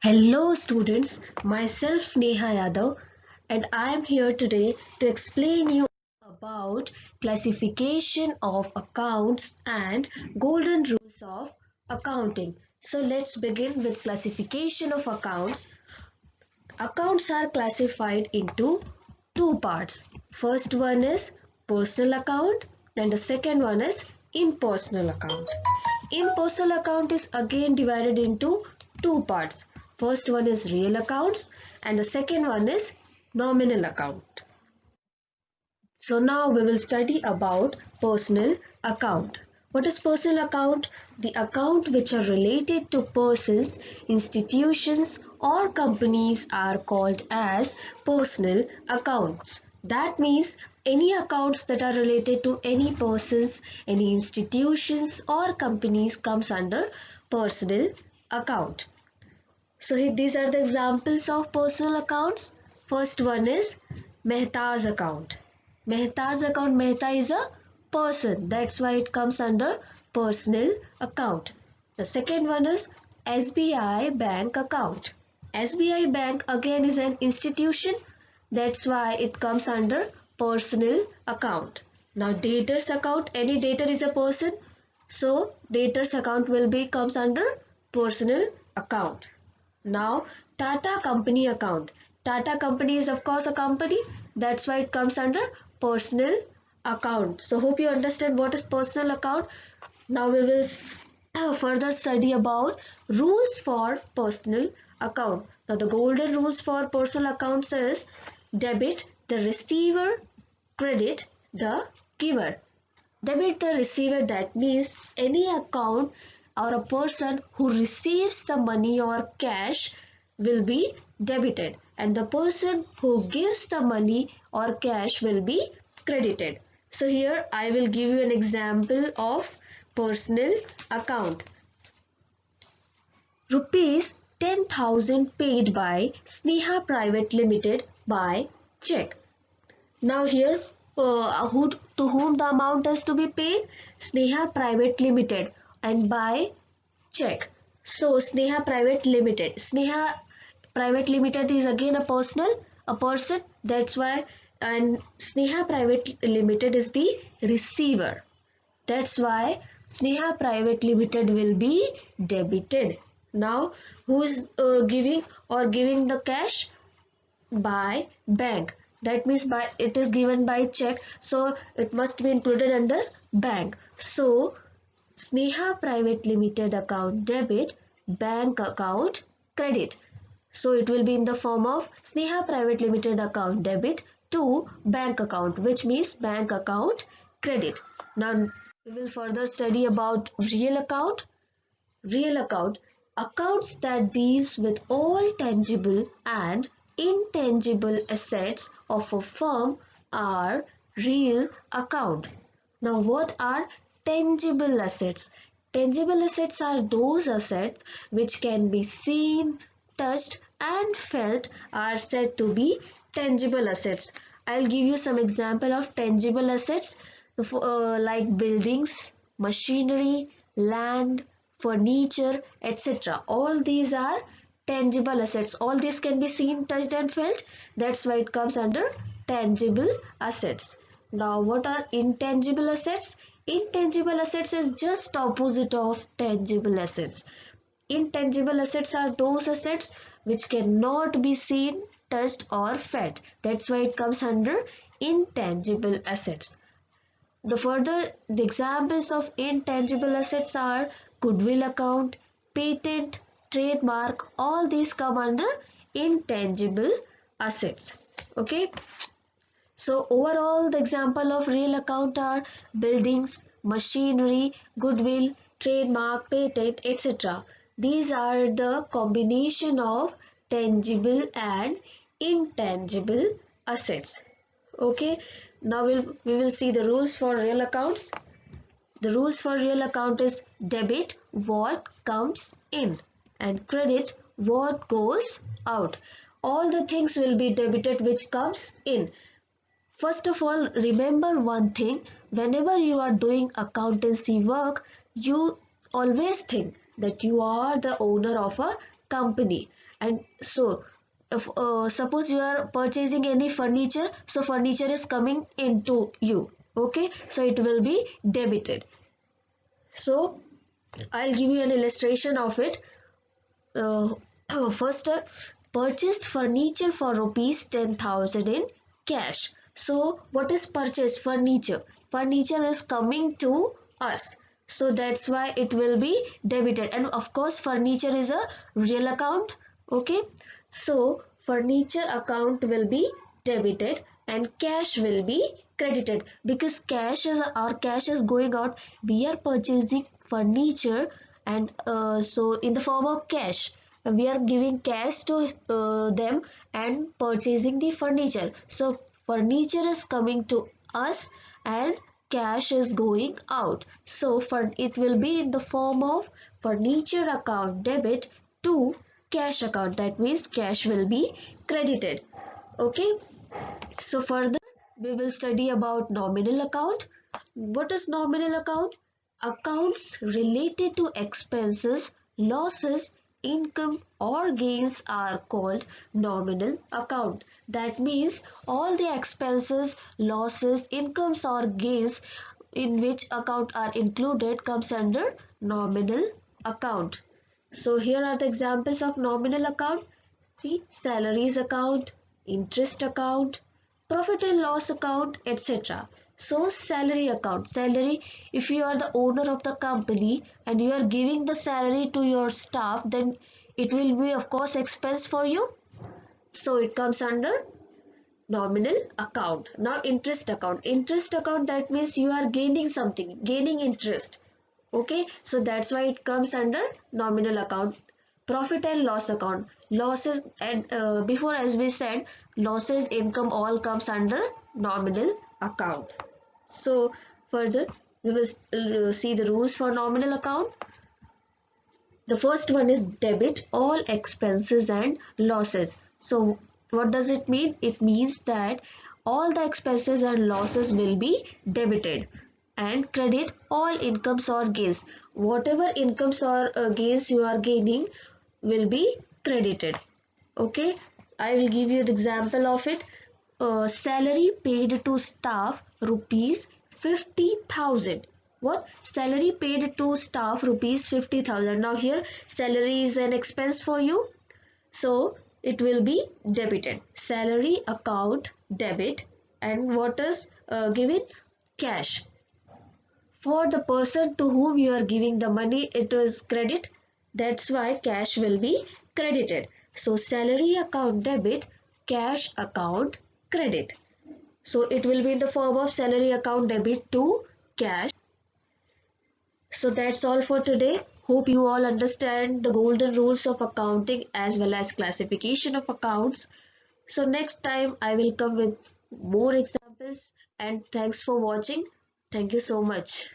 Hello students, myself Neha Yadav and I am here today to explain you about classification of accounts and golden rules of accounting. So let's begin with classification of accounts. Accounts are classified into two parts. First one is personal account and the second one is impersonal account. Impersonal account is again divided into two parts. First one is real accounts and the second one is nominal account. So now we will study about personal account. What is personal account? The account which are related to persons, institutions or companies are called as personal accounts. That means any accounts that are related to any persons, any institutions or companies comes under personal account. So here these are the examples of personal accounts. First one is Mehta's account. Mehta's account, Mehta is a person. That's why it comes under personal account. The second one is SBI bank account. SBI bank again is an institution. That's why it comes under personal account. Now debtor's account, any debtor is a person. So debtor's account will be comes under personal account. Now Tata company account. Tata company is of course a company. That's why it comes under personal account. So hope you understand what is personal account. Now we will further study about rules for personal account. Now the golden rules for personal accounts is debit the receiver, credit the giver. Debit the receiver, that means any account or a person who receives the money or cash will be debited and the person who gives the money or cash will be credited. So here I will give you an example of personal account. Rupees 10,000 paid by Sneha Private Limited by check. Now here to whom the amount is to be paid? Sneha Private Limited and by check. So Sneha Private Limited. Sneha Private Limited is again a person. That's why, and Sneha Private Limited is the receiver. That's why Sneha Private Limited will be debited. Now who is giving the cash? By bank. That means by it is given by check, so it must be included under bank. So Sneha Private Limited account debit, bank account credit. So it will be in the form of Sneha Private Limited account debit to bank account, which means bank account credit. Now we will further study about real account. Real account, accounts that deals with all tangible and intangible assets of a firm are real account. Now what are tangible assets? Tangible assets are those assets which can be seen, touched and felt are said to be tangible assets. I'll give you some example of tangible assets like buildings, machinery, land, furniture, etc. All these are tangible assets. All these can be seen, touched and felt. That's why it comes under tangible assets. Now what are intangible assets? Intangible assets is just opposite of tangible assets. Intangible assets are those assets which cannot be seen, touched or felt. That's why it comes under intangible assets. The examples of intangible assets are goodwill account, patent, trademark, all these come under intangible assets. Okay. So overall the example of real account are buildings, machinery, goodwill, trademark, patent, etc. These are the combination of tangible and intangible assets. Okay, now we will see the rules for real accounts. The rules for real account is debit what comes in and credit what goes out. All the things will be debited which comes in. First of all, remember one thing, whenever you are doing accountancy work, you always think that you are the owner of a company And so if suppose you are purchasing any furniture, so furniture is coming into you. Okay, so it will be debited. So I'll give you an illustration of it. uh, First, purchased furniture for rupees 10,000 in cash. So what is purchased? Furniture. Furniture is coming to us. So that's why it will be debited. And of course, furniture is a real account. Okay. So furniture account will be debited and cash will be credited, because cash is our cash is going out. We are purchasing furniture, and so in the form of cash we are giving cash to them and purchasing the furniture. So furniture is coming to us and cash is going out. So for it will be in the form of furniture account debit to cash account. That means cash will be credited. Okay. So further we will study about nominal account. What is nominal account? Accounts related to expenses, losses, income or gains are called nominal account. That means all the expenses, losses, incomes or gains in which account are included comes under nominal account. So here are the examples of nominal account. See, salaries account, interest account, profit and loss account, etc. So salary account, salary, if you are the owner of the company and you are giving the salary to your staff, then it will be of course expense for you. So it comes under nominal account. Now interest account, that means you are gaining something, gaining interest. Okay, so that's why it comes under nominal account. Profit and loss account, losses and before as we said, losses, income all comes under nominal account. So further we will see the rules for nominal account. The first one is debit all expenses and losses. So what does it mean? It means that all the expenses and losses will be debited, and credit all incomes or gains. Whatever incomes or gains you are gaining will be credited. Okay, I will give you the example of it. Salary paid to staff rupees 50,000. What? Salary paid to staff rupees 50,000. Now here salary is an expense for you, so it will be debited. Salary account debit, and what is given? Cash. For the person to whom you are giving the money, it is credit. That's why cash will be credited. So salary account debit, cash account credit. So it will be in the form of salary account debit to cash. So that's all for today. Hope you all understand the golden rules of accounting as well as classification of accounts. So next time I will come with more examples, and thanks for watching. Thank you so much.